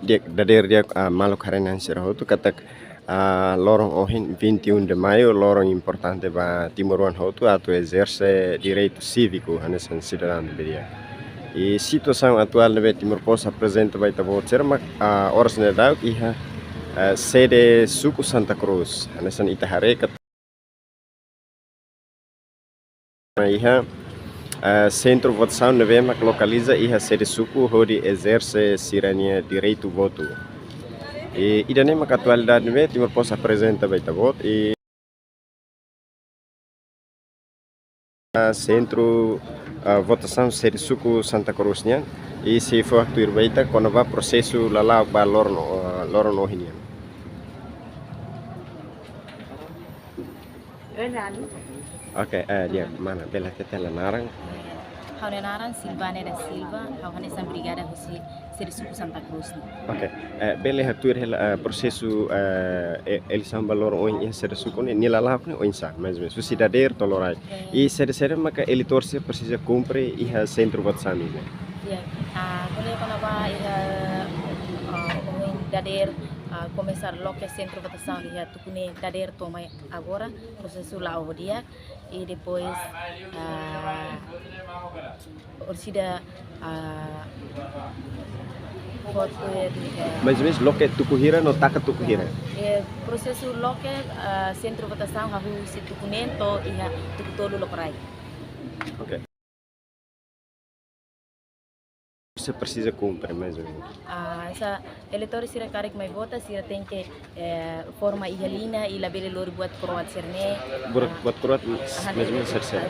Dia dader dia maluk haren sira hotu katak lorong ohin 21 de maio lorong importante ba Timoruan hotu atu exerce direito cívico hanesan cidadão de dia. E situação atual de Timor Posse apresenta vai tabo cermak horas ne dau iha sede suku Santa Cruz hanesan itahare kat iha centro votação de Vemak localiza iha sede suku hodi exerce sirania direito voto. E idane mak atualidade ne Timor Posse apresenta vai tabo e centro votação sede suku Santa Cruz nya e se for aktuir baita kono ba prosesu lalau ba lorno hinian. Oke, dia mana bela tetela narang. Haune naran Silvane da Silva, haune san brigada husi sede suku Santa Cruz. Oke, bele hatuir hela prosesu el samba lor oin in sede suku ni lalau ni oin sa, mas su cidadero tolorai. E sede maka elitor se precisa cumpre iha centro votação. Ya, kole kono ba iha oin dader começar logo centro votação iha tukune dader toma agora processo lá o dia e depois orsida Mas loke tukuhira no taka tukuhira. Processo logo centro votação hahu si tukune to iha tukutolu lokorai. Oke. Você precisa cumprir mesmo. Essa eleitor sira karek mai vota sira tem que forma ihalina e labele lori buat kroat serne. Buat kroat mesmo serse.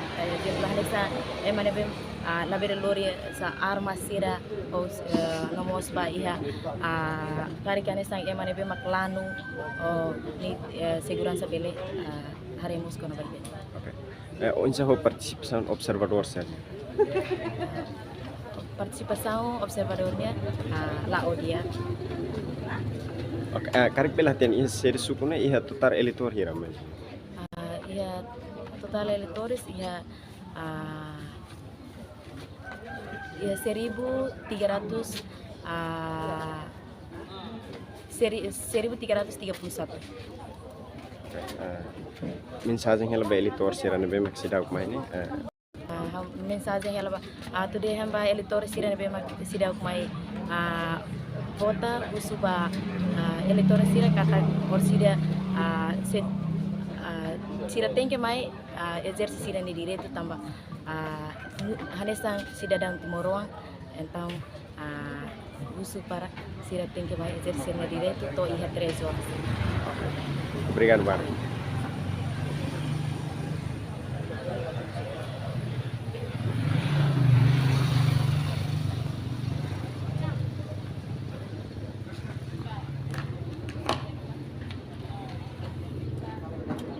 Jumlah desa emane bem labele lori sa arma sira ou nomos ba iha karek ane sang emane bem maklanu ni segurança bele haremos kono berde. Oke. Onde ho participação observador serve. Participação observadornya lao dia. Oke, karek bela ten iha sede suku ne iha total eleitor hira men. Iha total eleitores iha 1331. Mensagem hela ba eleitor sira ne be mak sidau mai ne. Mensagem ela today hamba eleitor sira be mak sidau mai vota usuba eleitor sira kata orsida sira tem que mai exerce sira ni direito tamba hanesan cidadão Timoruan então usu para sira tem que mai exercer ni direito to iha 3 horas. Obrigado, Bar.